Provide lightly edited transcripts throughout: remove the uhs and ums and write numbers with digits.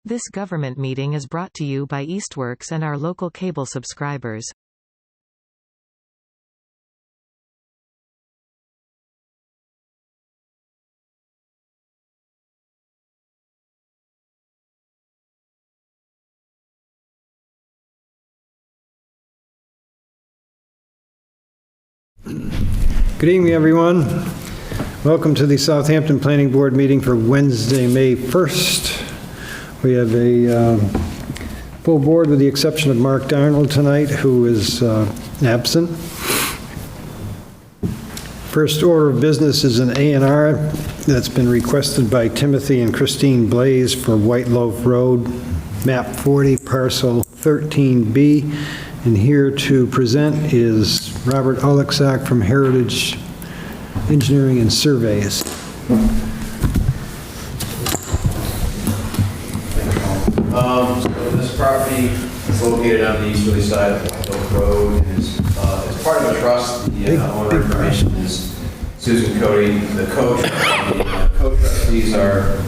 This government meeting is brought to you by Eastworks and our local cable subscribers. Good evening, everyone. Welcome to the Southampton Planning Board meeting for Wednesday, May 1st. We have a full board with the exception of Mark Darnold tonight, who is absent. First order of business is an A&R that's been requested by Timothy and Christine Blaze for White Loaf Road, map 40, parcel 13B. And here to present is Robert Oleksak from Heritage Engineering and Surveys. So this property is located on the easterly side of White Oak Road, and it's part of a trust. The owner information is Susan Cody. The co-trustees are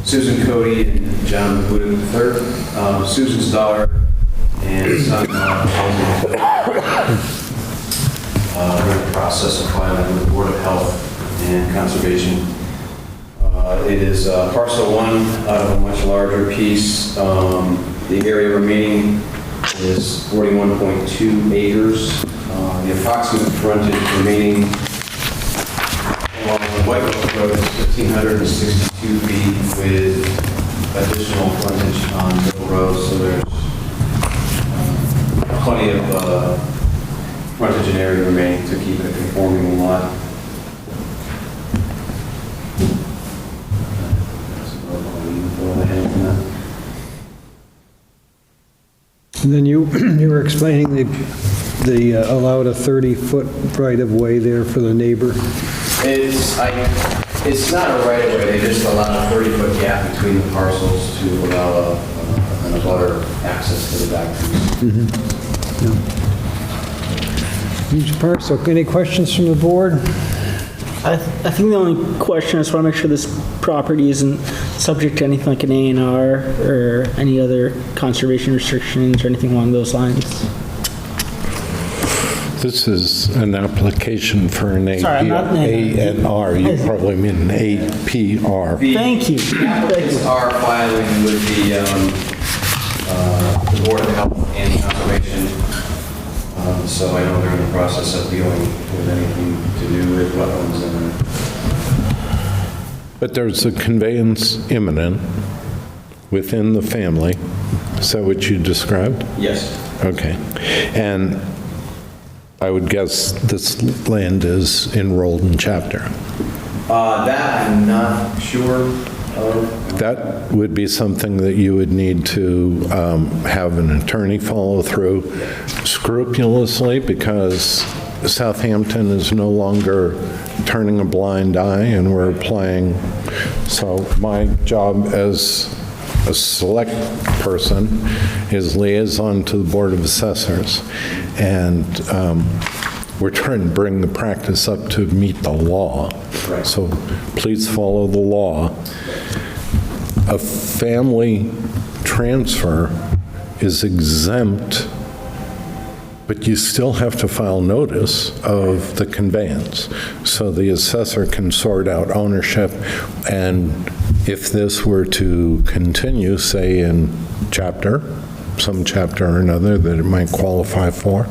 Susan Cody and John Buda III. Susan's daughter and son we're in the process of filing with the Board of Health and Conservation. It is parcel 1 out of a much larger piece. The area remaining is 41.2 acres. The approximate frontage remaining along the White Oak Road is 1,562 feet with additional frontage on Middle Road, so there's plenty of frontage and area remaining to keep it a conforming lot. And then you were explaining the allowed a 30-foot right-of-way there for the neighbor. It's not a right-of-way, they just allow a 30-foot gap between the parcels to allow an abutter access to the back piece. Huge parcel. Any questions from the board? I think the only question, I just want to make sure this property isn't subject to anything like an A&R or any other conservation restrictions or anything along those lines. This is an application for an Sorry, I'm not an A&R. You probably mean an APR. Thank you. The applicants are filing with the Board of Health and Conservation. So I know they're in the process of dealing with anything to do with wetlands and... But there's a conveyance imminent within the family. Is that what you described? Yes. Okay. And I would guess this land is enrolled in chapter. That I'm not sure of. That would be something that you would need to have an attorney follow through scrupulously, because Southampton is no longer turning a blind eye and we're applying. So my job as a select person is liaison to the Board of Assessors, and we're trying to bring the practice up to meet the law. Right. So please follow the law. A family transfer is exempt, but you still have to file notice of the conveyance. So the assessor can sort out ownership, and if this were to continue, say in chapter, some chapter or another that it might qualify for,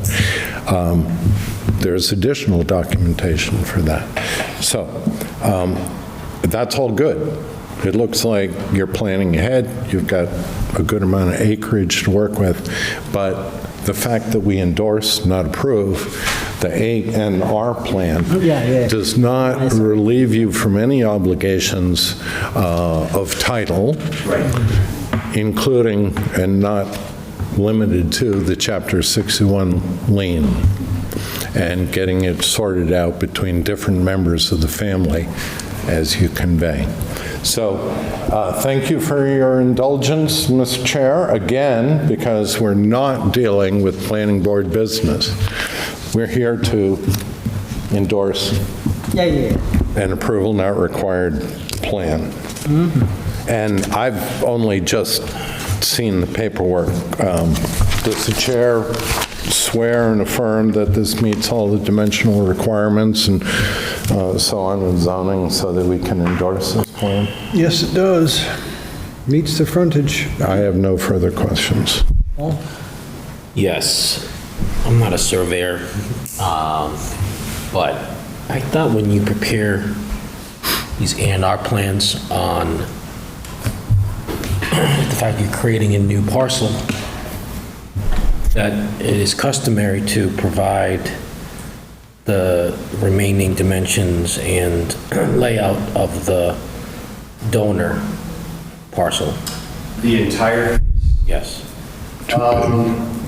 there's additional documentation for that. So that's all good. It looks like you're planning ahead. You've got a good amount of acreage to work with, but the fact that we endorse, not approve, the A&R plan does not relieve you from any obligations of title, including and not limited to the Chapter 61 lien and getting it sorted out between different members of the family as you convey. So thank you for your indulgence, Mr. Chair, again, because we're not dealing with planning board business. We're here to endorse an approval not required plan. And I've only just seen the paperwork. Does the chair swear and affirm that this meets all the dimensional requirements and so on in zoning so that we can endorse this plan? Yes, it does. Meets the frontage. I have no further questions. Yes, I'm not a surveyor, but I thought when you prepare these A&R plans on the fact you're creating a new parcel, that it is customary to provide the remaining dimensions and layout of the donor parcel. The entire, Yes.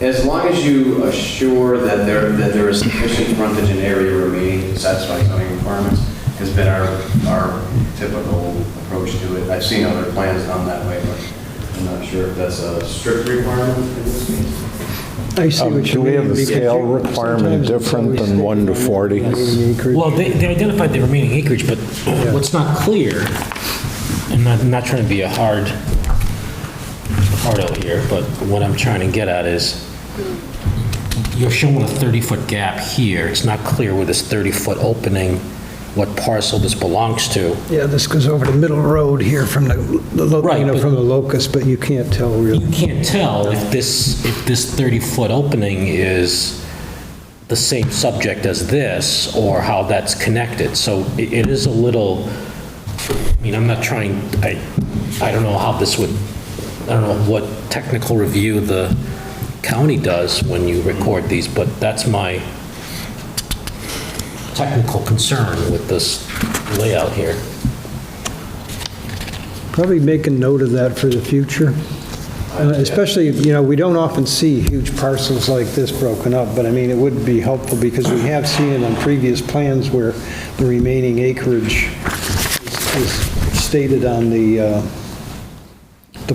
as long as you assure that there is sufficient frontage and area remaining to satisfy zoning requirements, has been our typical approach to it. I've seen other plans done that way, but I'm not sure if that's a strict requirement in this case. I see what you mean. Do we have the because scale you- requirement sometimes it's different always than stated 1 to on the 40? remaining acreage. Well, they identified the remaining acreage, but what's not clear, and I'm not trying to be a hard out here, but what I'm trying to get at is, you're showing a 30-foot gap here. It's not clear with this 30-foot opening, what parcel this belongs to. Yeah, this goes over the middle road here from Right, you know, but- from the locust, but you can't tell really. You can't tell if this 30-foot opening is the same subject as this, or how that's connected. So it is a little, I mean, I'm not trying, I don't know how this would, I don't know what technical review the county does when you record these, but that's my technical concern with this layout here. Probably make a note of that for the future. Especially, you know, we don't often see huge parcels like this broken up, but I mean, it would be helpful because we have seen it on previous plans where the remaining acreage is stated on the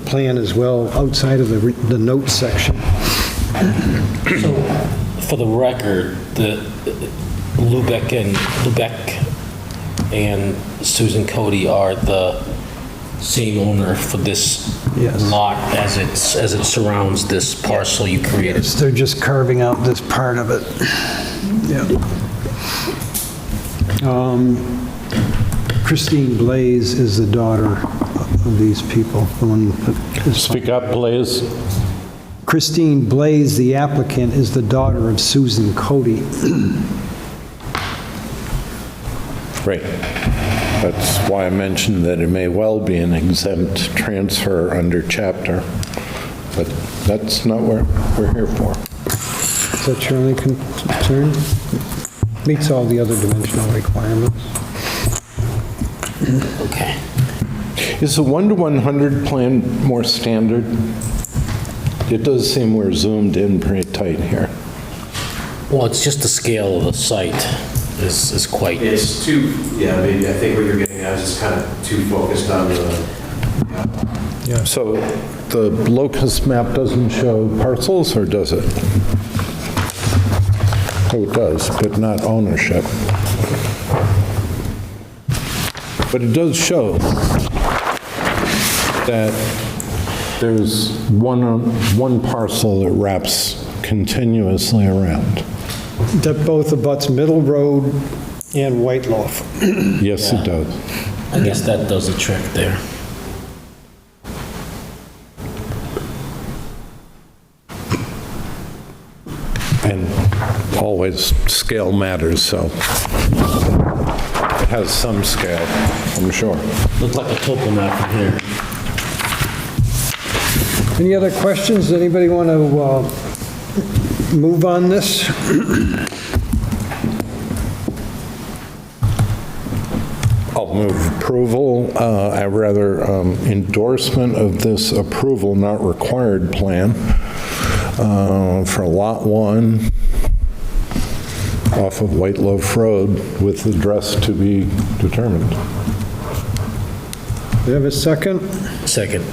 plan as well, outside of the notes section. So, for the record, the Lubeck and Susan Cody are the same owner for this Yes. lot as it surrounds this parcel you created. Yes, they're just carving out this part of it. Yeah. Christine Blaze is the daughter of these people, the one that is... Speak up, please. Christine Blaze, the applicant, is the daughter of Susan Cody. Great. That's why I mentioned that it may well be an exempt transfer under chapter, but that's not what we're here for. Is that your only concern? Meets all the other dimensional requirements. Okay. Is the 1:100 plan more standard? It does seem we're zoomed in pretty tight here. Well, it's just the scale of the site is quite, It's too, yeah, maybe, I think what you're getting at is it's kind of too focused on the, So the locust map doesn't show parcels, or does it? Oh, it does, but not ownership. But it does show that there's one parcel that wraps continuously around. That both abuts Middle Road and White Loaf. Yes, it does. I guess that does the trick there. And always scale matters, so it has some scale, I'm sure. Looks like a topo map from here. Any other questions? Anybody want to move on this? I'll move approval, rather endorsement of this approval not required plan for Lot 1 off of White Loaf Road with address to be determined. Do you have a second? Second.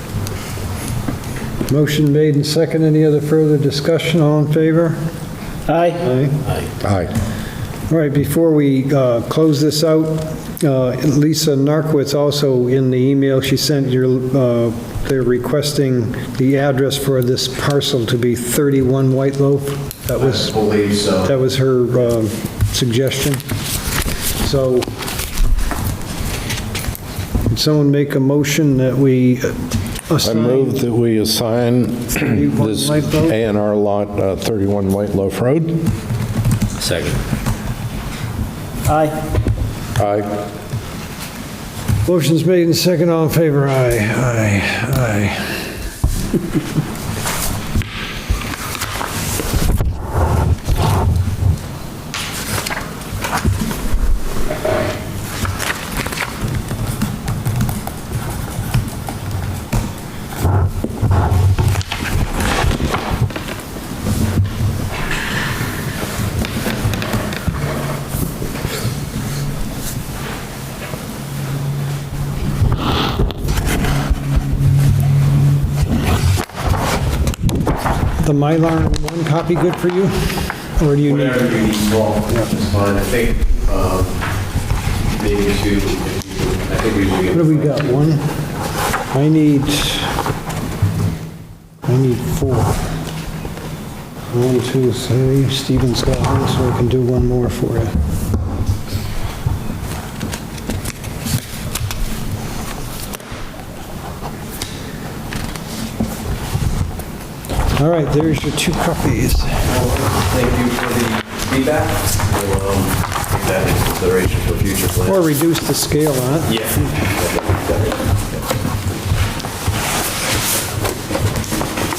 Motion made and second. Any other further discussion? All in favor? Aye. Aye. Aye. All right, before we close this out, Lisa Narkowitz also in the email she sent, your they're requesting the address for this parcel to be 31 White Loaf. That I was, believe so. that was her suggestion. So, can someone make a motion that we I assign? move that we assign 31 this White Loaf? A&R lot 31 White Loaf Road. Second. Aye. Aye. Motion's made and second, all in favor, aye, aye, aye. The Mylar one copy good for you? Or do you need? Whatever you need, Paul, is fine. I think, maybe two, if you could- I think we usually get. What do we got, one? I need 4. 1, 2, 3, Stephen's got one, so I can do one more for you. All right, there's your 2 copies. Thank you for the feedback. We'll take that into consideration for future plans. Or reduce the scale on it. Yeah.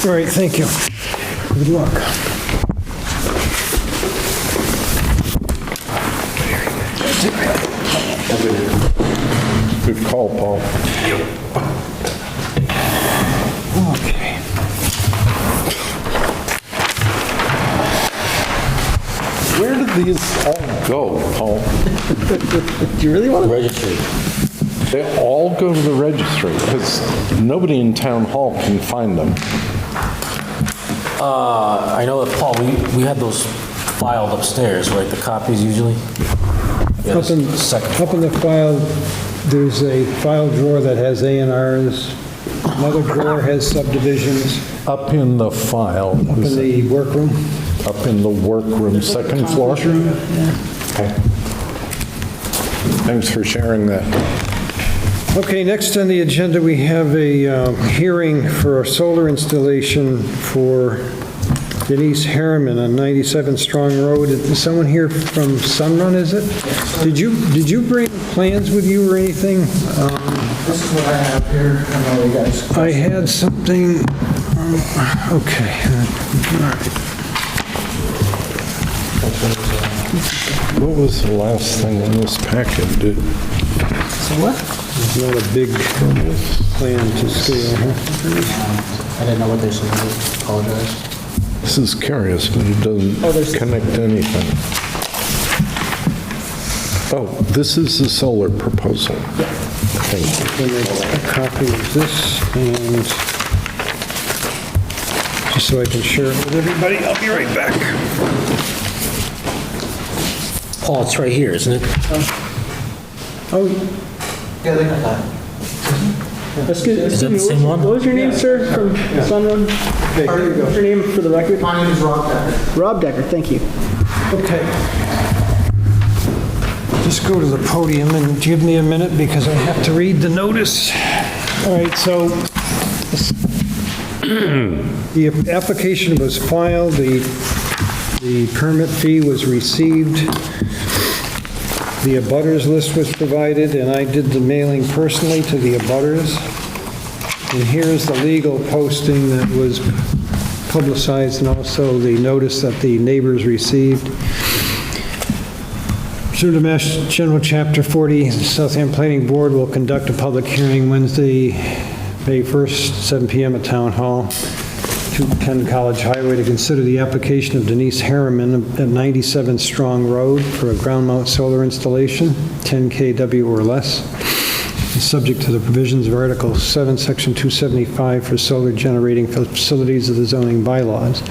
All right, thank you. Good luck. Good call, Paul. Okay. Where did these all go, Paul? Do you really want to? Registry. They all go to the registry, because nobody in town hall can find them. I know that, Paul, we had those filed upstairs, right, the copies usually? Yeah, Up in, second. up in the file, there's a file drawer that has A&Rs. Another drawer has subdivisions. Up in the file, Up in the workroom. up in the workroom, second floor? Okay. Thanks for sharing that. Okay, next on the agenda, we have a hearing for a solar installation for Denise Harriman on 97 Strong Road. Is someone here from Sunrun, is it? Did you bring plans with you or anything? This is what I have here. I know you guys. I had something, okay. All right. What was the last thing in this packet? So what? It's not a big plan to scale, huh? I didn't know what they said. I apologize. This is curious, but it there's- doesn't connect to anything. Oh, this is the solar proposal. Thank you. Then a copy of this, and just so I can share it with everybody, I'll be right back. Paul, it's right here, isn't it? Oh, Yeah, they got that. That's good. Is that the same one? What was your name, sir, from Sunrun? okay, here you go. What's your name for the record? My name is Rob Decker. Rob Decker, thank you. Okay. Just go to the podium and give me a minute because I have to read the notice. All right, so the application was filed, the permit fee was received, the abutters list was provided, and I did the mailing personally to the abutters. And here's the legal posting that was publicized and also the notice that the neighbors received. Pursuant to Mass General Chapter 40, the Southampton Planning Board will conduct a public hearing Wednesday, May 1st, 7 PM at Town Hall, 210 College Highway, to consider the application of Denise Harriman at 97 Strong Road for a ground mount solar installation, 10 kW or less, subject to the provisions of Article 7, Section 275 for solar generating facilities of the zoning bylaws.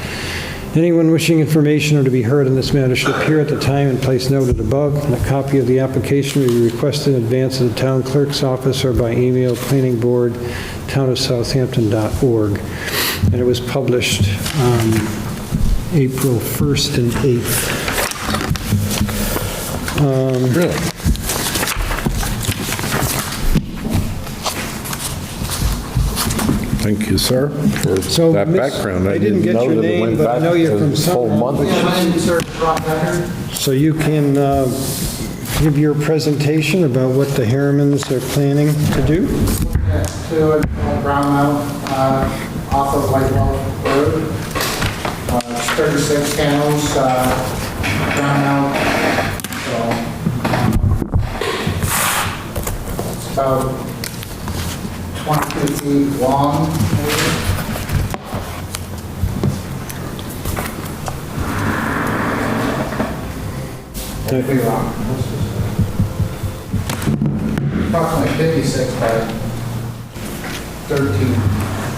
Anyone wishing information or to be heard on this matter should appear at the time and place noted above. And a copy of the application will be requested in advance of the town clerk's office or by email, planningboard@townofsouthampton.org. And it was published April 1st and 8th. Really? Thank you, sir, for So, that Miss- background. I didn't get know your that it name, went but I back know you're to from this whole Sutton. month. Yeah, my name is Rob Becker. So you can give your presentation about what the Harrimans are planning to do? To a brown out off of White Wall Road. It's 36 panels, brown out. So it's about 22 feet long. Maybe. Could be wrong. Approximately 56 by 13. I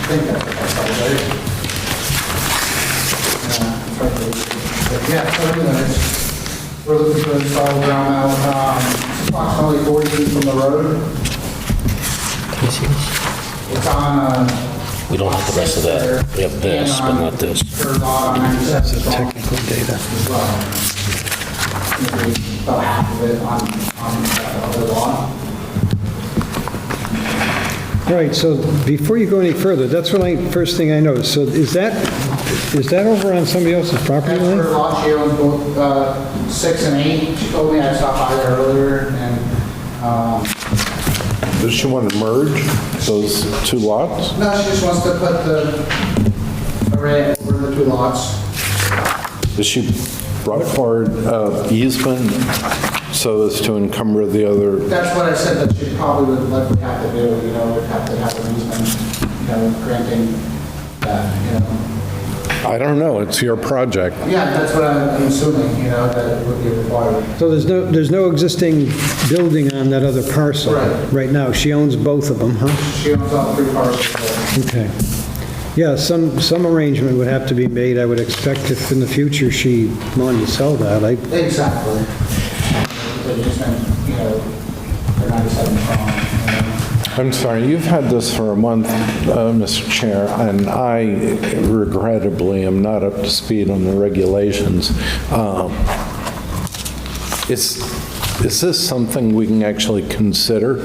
think that's what I said, right? Yeah, so anyways, we're looking to install ground mount, approximately 40 feet from the road. It's on, We don't have the rest of that. We have this, but not this. third lot on 97 as well. Technical data. As well. Maybe about half of it on that other lot. All right, so before you go any further, that's what first thing I noticed. So is that over on somebody else's property That's her line? lot, she owns both 6 and 8. She told me I stopped by there earlier, and, Does she want to merge those two lots? no, she just wants to put the array over the 2 lots. Does she brought forward easement so as to encumber the other? That's what I said, that she probably would have to do, would have to have an easement, granting that, I don't know, it's your project. Yeah, that's what I'm assuming, that it would be required. So there's no existing building on that other parcel? Right. Right now, she owns both of them, huh? She owns all 3 parcels there. Okay. Yeah, some arrangement would have to be made, I would expect, if in the future she wanted to sell that. Exactly. They just been, they're 97 strong, I'm sorry, you've had this for a month, Mr. Chair, and I regrettably am not up to speed on the regulations. Is this something we can actually consider,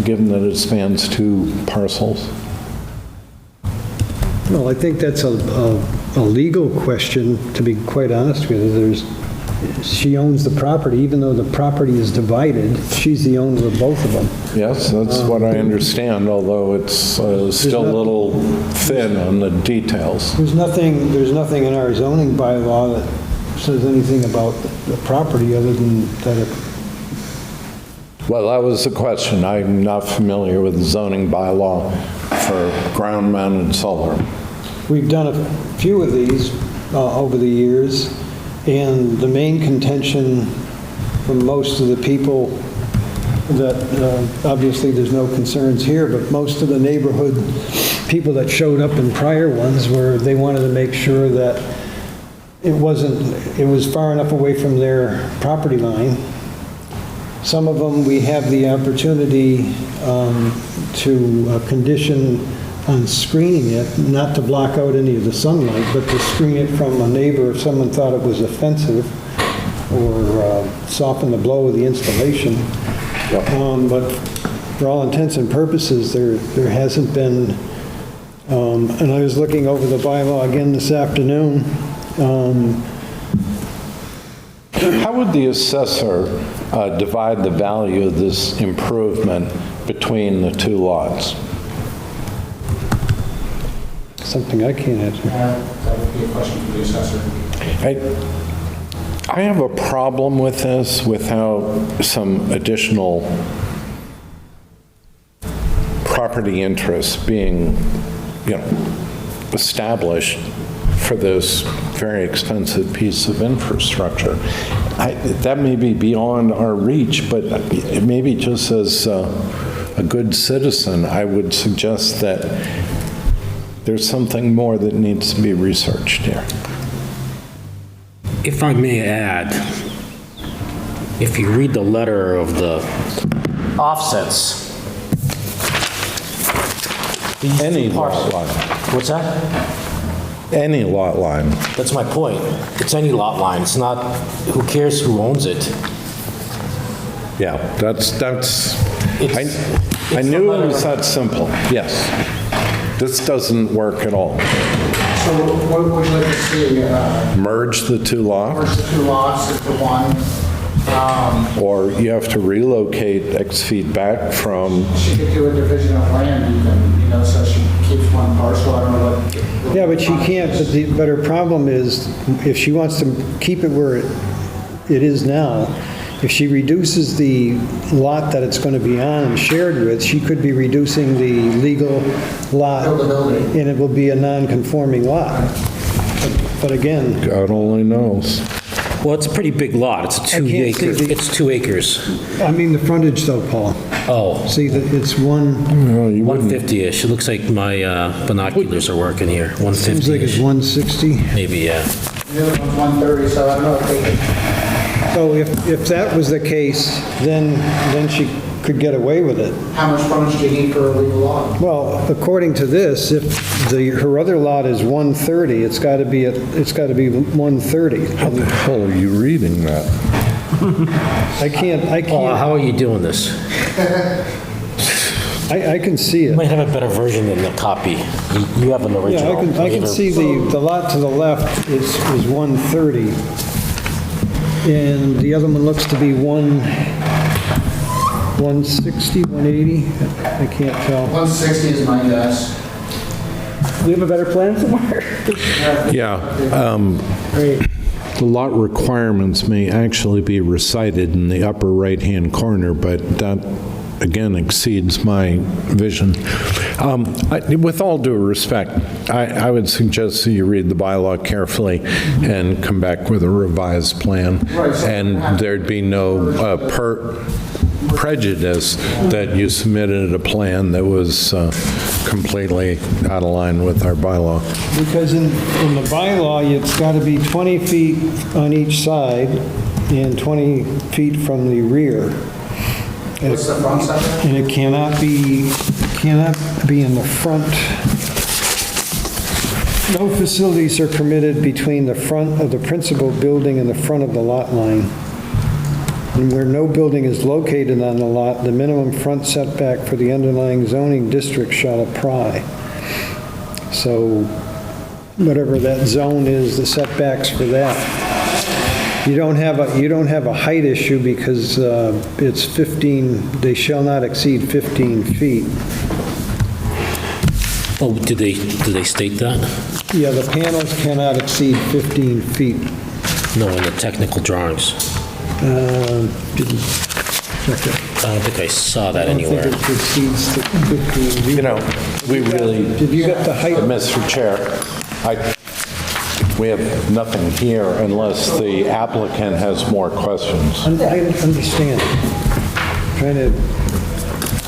given that it spans 2 parcels? Well, I think that's a legal question, to be quite honest with you. She owns the property, even though the property is divided, she's the owner of both of them. Yes, that's what I understand, although it's still a little thin on the details. There's nothing in our zoning bylaw that says anything about the property other than that it... Well, that was the question. I'm not familiar with the zoning bylaw for ground-mounted solar. We've done a few of these over the years, and the main contention from most of the people that, obviously there's no concerns here, but most of the neighborhood people that showed up in prior ones were, they wanted to make sure that it was far enough away from their property line. Some of them, we have the opportunity to condition on screening it, not to block out any of the sunlight, but to screen it from a neighbor if someone thought it was offensive, or soften the blow of the installation. But for all intents and purposes, there hasn't been, and I was looking over the bylaw again this afternoon. How would the assessor divide the value of this improvement between the 2 lots? Something I can't answer. That would be a question for the assessor. I have a problem with this without some additional property interests being, established for this very expensive piece of infrastructure. That may be beyond our reach, but maybe just as a good citizen, I would suggest that there's something more that needs to be researched here. If I may add, if you read the letter of the offsets, these two Any lot parcels- line, What's that? any lot line. That's my point. It's any lot line. It's not, who cares who owns it? Yeah, that's, I It's knew the it was letter. that simple, yes. This doesn't work at all. So what would you like to see? Merge the two lots, Merge the two lots into one? or you have to relocate X feet back from, She could do a division of land even, so she keeps one parcel, I don't know what. Yeah, but she can't, but her problem is, if she wants to keep it where it is now, if she reduces the lot that it's going to be on and shared with, she could be reducing the legal lot, Buildability. and it will be a non-conforming lot. But again, God only knows. Well, it's a pretty big lot. It's can't see the- it's 2 acres. I mean the frontage though, Paul. Oh, See, that it's one, No, you wouldn't. 150-ish. It looks like my binoculars are working here. seems like it's 150-ish. 160. Maybe, yeah. The other one's 130, so I don't know if they So if that was the case, then she could get away with it. how much frontage do you need for a legal lot? Well, according to this, if her other lot is 130, it's got to be 130. How the hell are you reading that? I can't, Paul, how are you doing this? I can see You it. might have a better version than the copy. You have an Yeah, original. I can see the lot to the left is 130. And the other one looks to be 160, 180? I can't tell. 160 is my guess. We have a better plan somewhere? Yeah, Great. the lot requirements may actually be recited in the upper right-hand corner, but that, again, exceeds my vision. With all due respect, I would suggest that you read the bylaw carefully and come back with a revised plan, and there'd be no prejudice that you submitted a plan that was completely out of line with our bylaw. Because in the bylaw, it's got to be 20 feet on each side and 20 feet from the rear. What's the front setback? And it cannot be in the front. No facilities are permitted between the front of the principal building and the front of the lot line. And where no building is located on the lot, the minimum front setback for the underlying zoning district shall apply. So whatever that zone is, the setbacks for that. You don't have a height issue because it's 15, they shall not exceed 15 feet. Oh, did they state that? Yeah, the panels cannot exceed 15 feet. No, in the technical drawings. Didn't check it. I don't think I saw that I don't think anywhere. it exceeds the 15 feet. You know, we really, Did you get the height? Mr. Chair, we have nothing here unless the applicant has more questions. I understand. Trying to,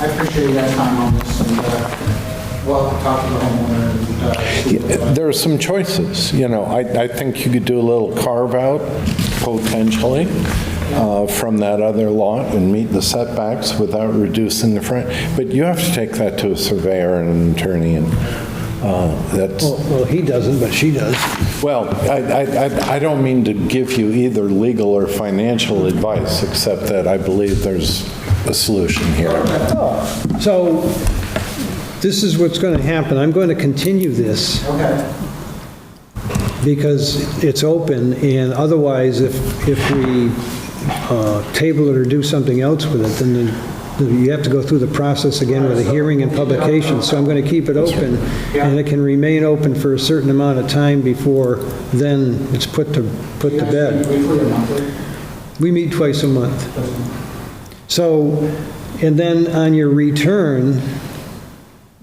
I appreciate you guys' time on this, and we'll talk to the homeowner and see what- There are some choices, I think you could do a little carve-out, potentially, from that other lot and meet the setbacks without reducing the front, but you have to take that to a surveyor and an attorney, and that's... well, he doesn't, but she does. Well, I don't mean to give you either legal or financial advice, except that I believe there's a solution here. So this is what's going to happen. I'm going to continue this Okay. because it's open, and otherwise, if we table it or do something else with it, then you have to go through the process again with a hearing and publication. So I'm going to keep it open, and it can remain open for a certain amount of time before then it's put to bed. Weekly or monthly? We meet twice a month. So, and then on your return,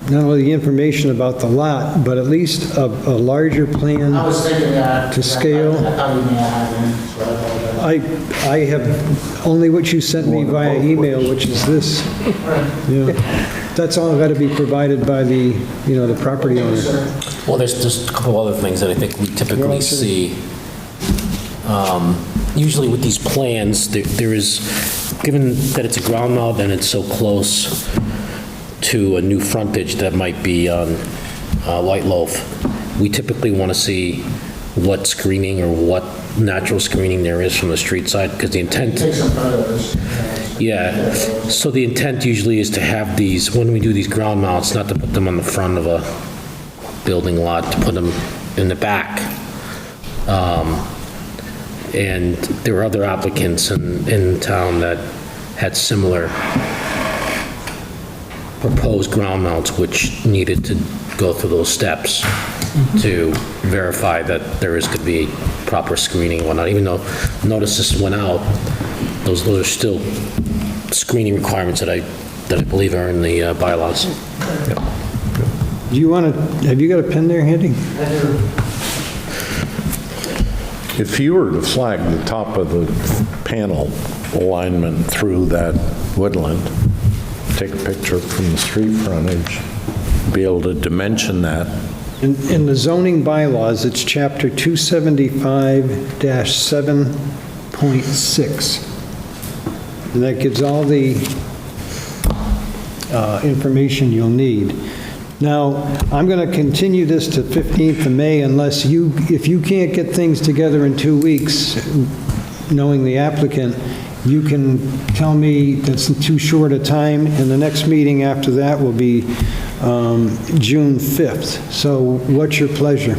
not only the information about the lot, but at least a larger plan. I was thinking that. To scale. I thought you may have one, so I apologize. I have only what you sent me via email, which is this. Yeah. That's all got to be provided by the, the property Thank you, owner. sir. Well, there's a couple other things that I think we typically see. Usually with these plans, there is, given that it's a ground mount and it's so close to a new frontage that might be on White Loaf, we typically want to see what screening or what natural screening there is from the street side, because the intent... Take some photos. Yeah, so the intent usually is to have these, when we do these ground mounts, not to put them on the front of a building lot, to put them in the back. And there were other applicants in town that had similar proposed ground mounts, which needed to go through those steps to verify that there is going to be proper screening and whatnot. Even though notices went out, those are still screening requirements that I believe are in the bylaws. Do you want to, have you got a pen there handy? If you were to flag the top of the panel alignment through that woodland, take a picture from the street frontage, be able to dimension that. In the zoning bylaws, it's chapter 275-7.6. And that gives all the information you'll need. Now, I'm going to continue this to 15th of May unless if you can't get things together in 2 weeks, knowing the applicant, you can tell me that's too short a time, and the next meeting after that will be June 5th. So what's your pleasure?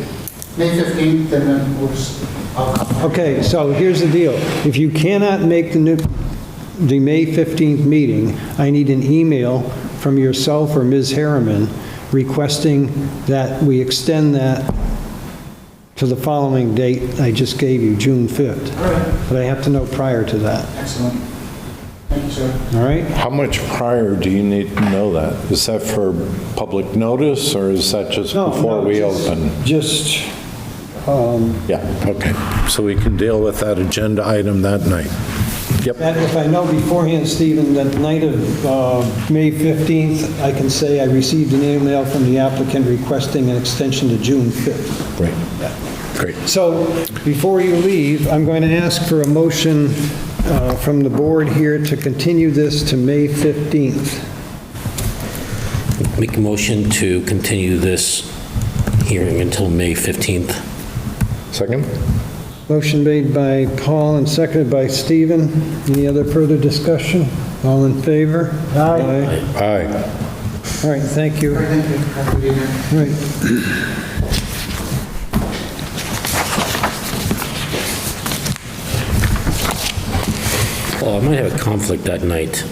May 15th, and then we'll just, I'll come back. Okay, so here's the deal. If you cannot make the May 15th meeting, I need an email from yourself or Ms. Harriman requesting that we extend that to the following date I just gave you, June 5th. All right, But I have to know prior to that, excellent. Thank you, sir. all right? How much prior do you need to know that? Is that for public notice, or is that just No, before no, we just- open? Just, Yeah, okay. So we can deal with that agenda item that night. Yep. and if I know beforehand, Stephen, that night of May 15th, I can say I received an email from the applicant requesting an extension to June 5th. Great. Great. So, before you leave, I'm going to ask for a motion from the board here to continue this to May 15th. Make a motion to continue this hearing until May 15th. Second? Motion made by Paul and seconded by Stephen. Any other further discussion? All in favor? Aye. Aye. All right, thank you. All right, thank you. Have a good evening. All right. Oh, I might have a conflict that night.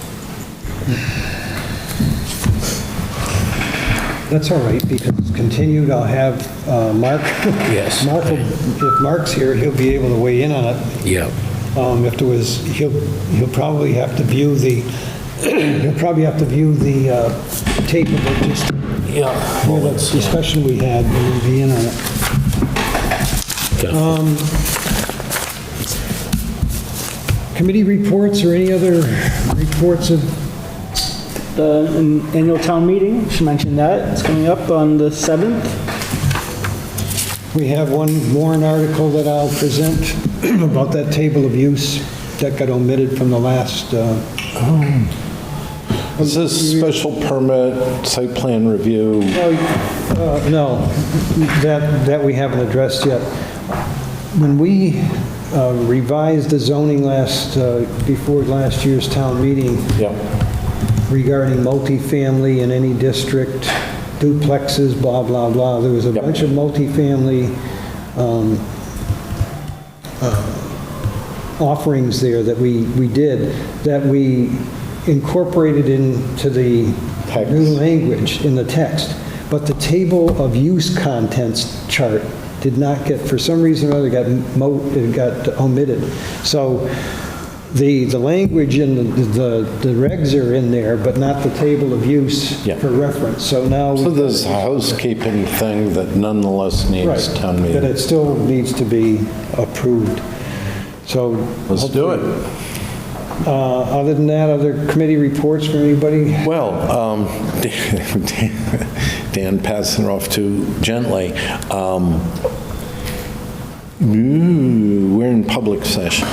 That's all right, because it's continued, I'll have Mark. Yes. Mark, if Mark's here, he'll be able to weigh in on it. Yeah. If there was, he'll probably have to view the, he'll probably have to view the tape of it, just Yeah. for the discussion we had, and he'll be in on it. Committee reports or any other reports of, The annual town meeting, should mention that, it's coming up on the 7th. we have one warrant article that I'll present about that table of use that got omitted from the last, Is this special permit, site plan review? no, that we haven't addressed yet. When we revised the zoning before last year's town meeting, Yeah. regarding multifamily in any district, duplexes, blah, blah, blah. There was a Yep. bunch of multifamily offerings there that we did, that we incorporated into the Text. new language in the text. But the table of use contents chart did not get, for some reason or other, it got omitted. So the language and the regs are in there, but not the table of use Yeah. for reference. So now. So there's a housekeeping thing that nonetheless needs Right, town but meeting. it still needs to be approved. So. Let's do it. Other than that, other committee reports from anybody? Well, Dan passing it off too gently. We're in public session.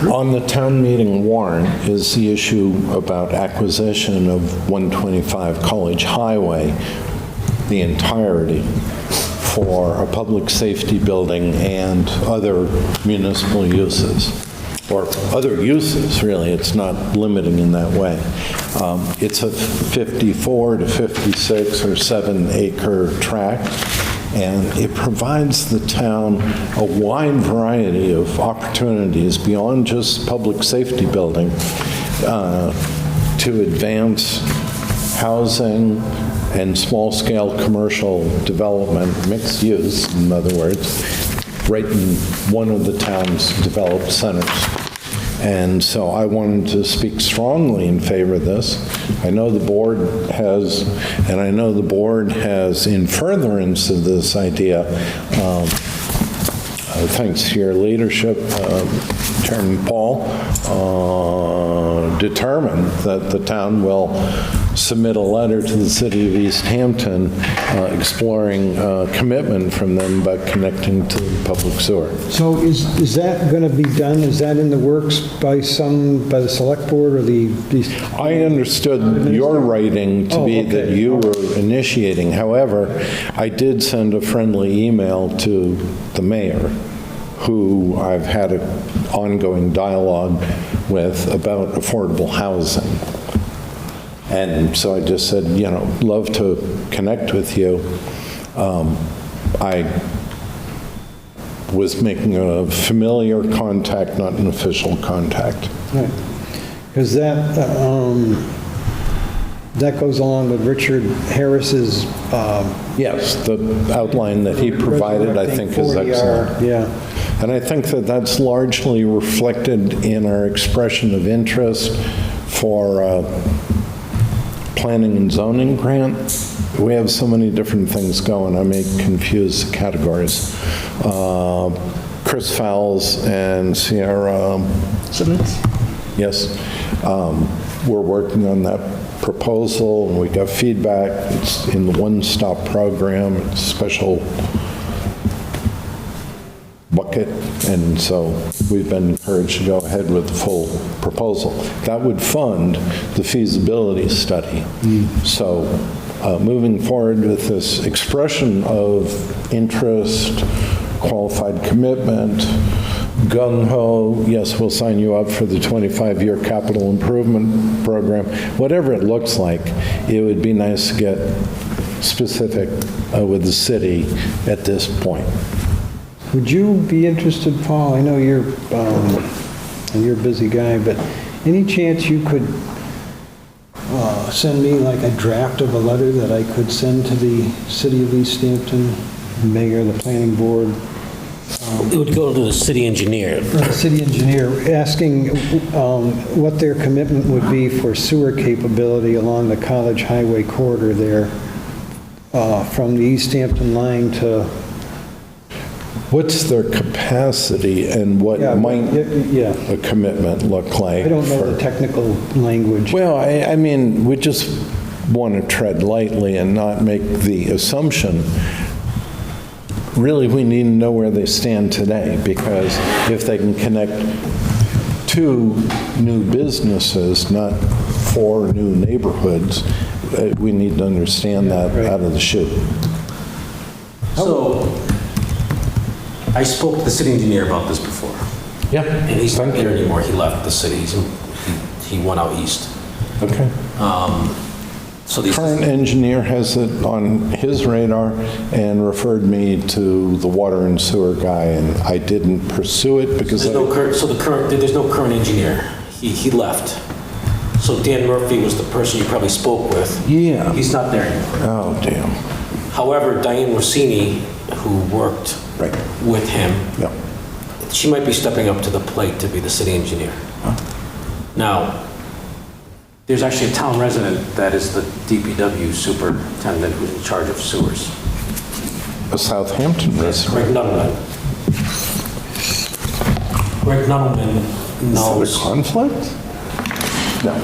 On the town meeting warrant is the issue about acquisition of 125 College Highway, the entirety, for a public safety building and other municipal uses, or other uses, really. It's not limiting in that way. It's a 54 to 56 or 7-acre tract, and it provides the town a wide variety of opportunities beyond just public safety building to advance housing and small-scale commercial development, mixed use, in other words, right in one of the town's developed centers. And so I wanted to speak strongly in favor of this. I know the board has, in furtherance of this idea, thanks to your leadership, Chairman Paul, determined that the town will submit a letter to the city of East Hampton exploring commitment from them about connecting to the public sewer. So is that going to be done? Is that in the works by the select board or the? I understood your writing to be that you were initiating. However, I did send a friendly email to the mayor, who I've had an ongoing dialogue with about affordable housing. And so I just said, love to connect with you. I was making a familiar contact, not an official contact. Because that goes along with Richard Harris's. Yes, the outline that he provided, I think, is excellent. Yeah. And I think that that's largely reflected in our expression of interest for planning and zoning grant. We have so many different things going, I may confuse the categories. Chris Fowles and Sierra Simmons? Yes. We're working on that proposal, and we got feedback. It's in the one-stop program. It's a special bucket, and so we've been encouraged to go ahead with the full proposal. That would fund the feasibility study. So moving forward with this expression of interest, qualified commitment, gung-ho, yes, we'll sign you up for the 25-year capital improvement program, whatever it looks like, it would be nice to get specific with the city at this point. Would you be interested, Paul? I know you're a busy guy, but any chance you could send me like a draft of a letter that I could send to the city of East Hampton, mayor, the planning board? It would go to the city engineer. The city engineer, asking what their commitment would be for sewer capability along the College Highway corridor there, from the East Hampton line to... What's their capacity and what might a commitment look like? I don't know the technical language. Well, I mean, we just want to tread lightly and not make the assumption. Really, we need to know where they stand today, because if they can connect 2 new businesses, not 4 new neighborhoods, we need to understand that out of the chute. So, I spoke to the city engineer about this before. Yeah. And he's not there anymore. He left the city. He went out east. Okay. So these Current engineer has it on his radar and referred me to the water and sewer guy, and I didn't pursue it because there's no current engineer. He left. So Dan Murphy was the person you probably spoke with. Yeah. He's not there anymore. Oh, damn. However, Diane Rossini, who worked with him, she might be stepping up to the plate to be the city engineer. Now, there's actually a town resident that is the DPW superintendent who's in charge of sewers. A Southampton resident. Greg Nuttleman. Greg Nuttleman No. Is it a conflict? No.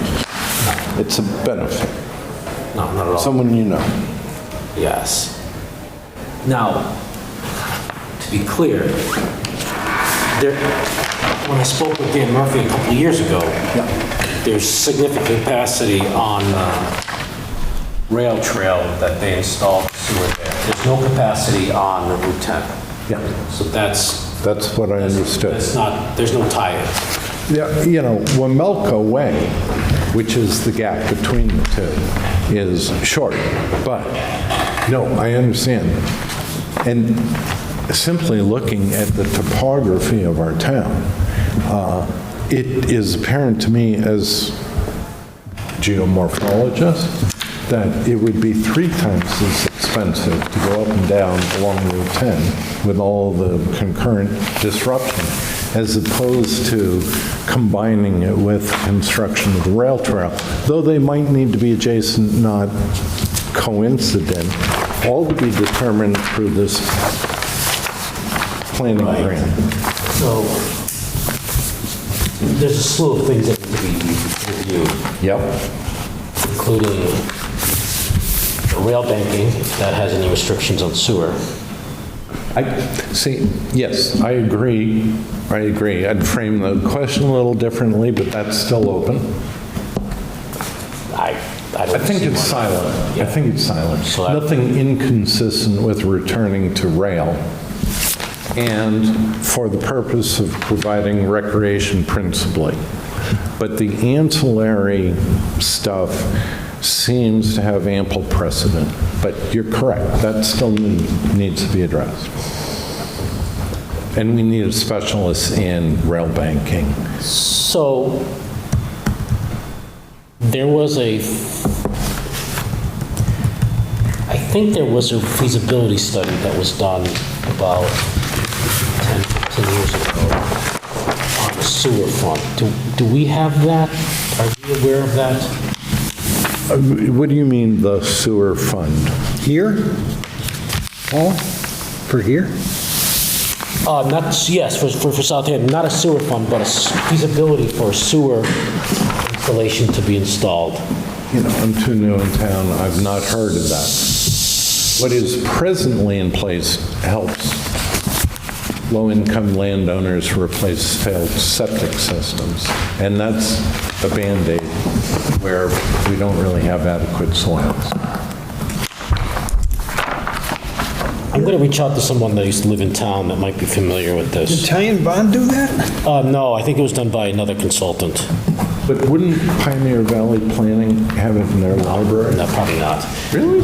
It's a benefit. No, not at all. Someone you know. Yes. Now, to be clear, when I spoke with Dan Murphy a couple of years ago, there's significant capacity on rail trail that they installed sewer there. There's no capacity on Route 10. Yeah. So that's That's what I understood. not, there's no tie-in. Yeah, you know, Wamelco Way, which is the gap between the two, is short, but, no, I understand. And simply looking at the topography of our town, it is apparent to me as geomorphologist that it would be 3 times as expensive to go up and down along Route 10 with all the concurrent disruption, as opposed to combining it with construction of the rail trail. Though they might need to be adjacent, not coincident, all to be determined through this planning grant. So there's a slew of things that need to be reviewed, Yep. including the rail banking that has any restrictions on sewer. See, yes, I agree. I'd frame the question a little differently, but that's still open. I don't I think see it's one. silent. I think it's silent. So that- Nothing inconsistent with returning to rail. And for the purpose of providing recreation principally. But the ancillary stuff seems to have ample precedent. But you're correct, that still needs to be addressed. And we need a specialist in rail banking. So there was I think there was a feasibility study that was done about 10, 15 years ago on the sewer front. Do we have that? Are we aware of that? What do you mean, the sewer fund? Here? Paul? For here? Yes, for Southampton, not a sewer fund, but a feasibility for a sewer installation to be installed. You know, I'm too new in town, I've not heard of that. What is presently in place helps low-income landowners replace failed septic systems, and that's a Band-Aid where we don't really have adequate soils. I'm going to reach out to someone that used to live in town that might be familiar with this. Italian Bond do that? No, I think it was done by another consultant. But wouldn't Pioneer Valley Planning have it in their library? No, probably not. Really?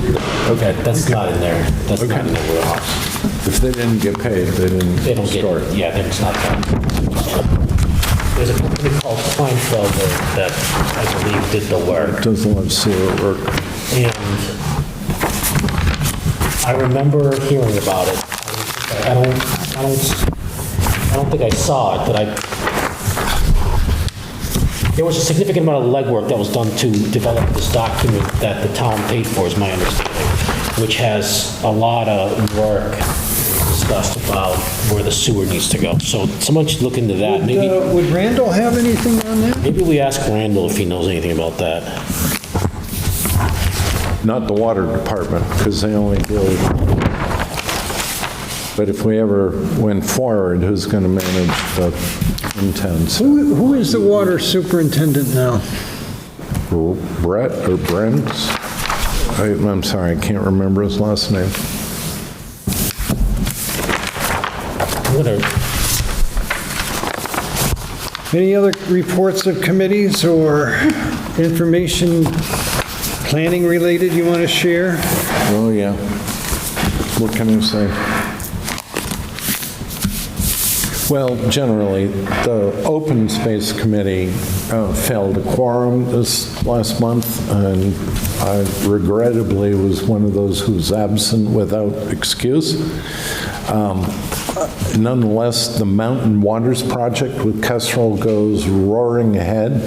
Okay, that's not in there. That's not in their wheelhouse. If they didn't get paid, they They didn't don't get, start. yeah, then it's not done. There's a company called Kleinfelder that I believe did the work. Doesn't have sewer work. And I remember hearing about it. I don't think I saw it, but there was a significant amount of legwork that was done to develop this document that the town paid for, is my understanding, which has a lot of work discussed about where the sewer needs to go. So someone should look into that. Would Randall have anything on that? Maybe we ask Randall if he knows anything about that. Not the water department, because they only deal with... But if we ever went forward, who's going to manage the intents? Who is the water superintendent now? Brett or Brent? I'm sorry, I can't remember his last name. I'm gonna, Any other reports of committees or information planning related you want to share? Oh, yeah. What can I say? Well, generally, the Open Space Committee failed a quorum this last month, and I regrettably was one of those who was absent without excuse. Nonetheless, the Mountain Waters Project with Kestrel goes roaring ahead,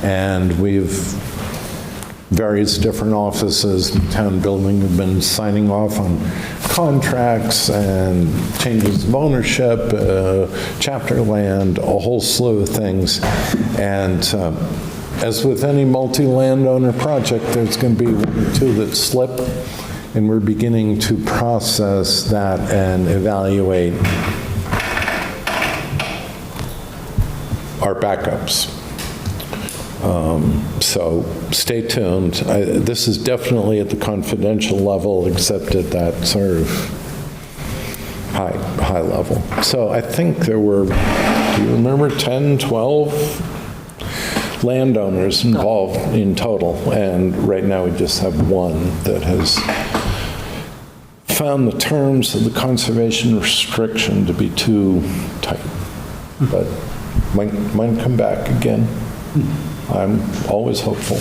and we've various different offices in the town building have been signing off on contracts and changes of ownership, chapter land, a whole slew of things. And as with any multi-landowner project, there's going to be one or two that slip, and we're beginning to process that and evaluate our backups. So stay tuned. This is definitely at the confidential level, except at that sort of high level. So I think there were, do you remember, 10, 12 landowners involved in total, and right now we just have one that has found the terms of the conservation restriction to be too tight, but might come back again. I'm always hopeful.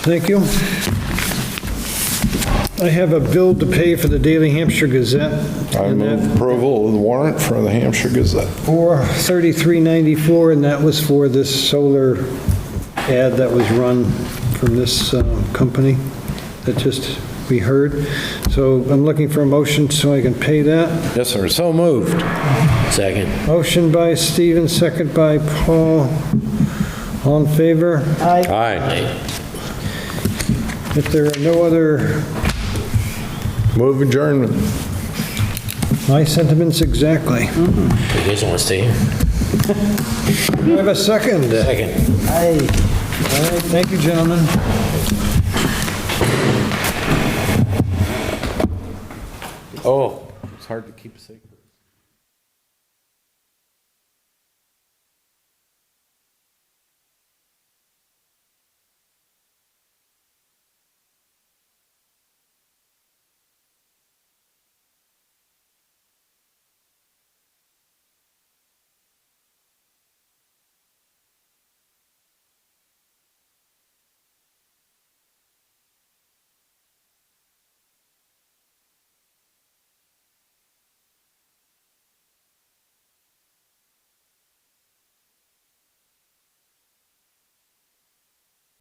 Thank you. I have a bill to pay for the Daily Hampshire Gazette. I and that- move approval of the warrant for the Hampshire Gazette. For $33.94, and that was for this solar ad that was run from this company that just we heard. So I'm looking for a motion so I can pay that. Yes, sir, so moved. Second. Motion by Stephen, second by Paul. All in favor? Aye. If there are no other, Move adjournment. my sentiments exactly. You guys want to stay here? Do I have a second? Second. All right, thank you, gentlemen. Oh, it's hard to keep a secret.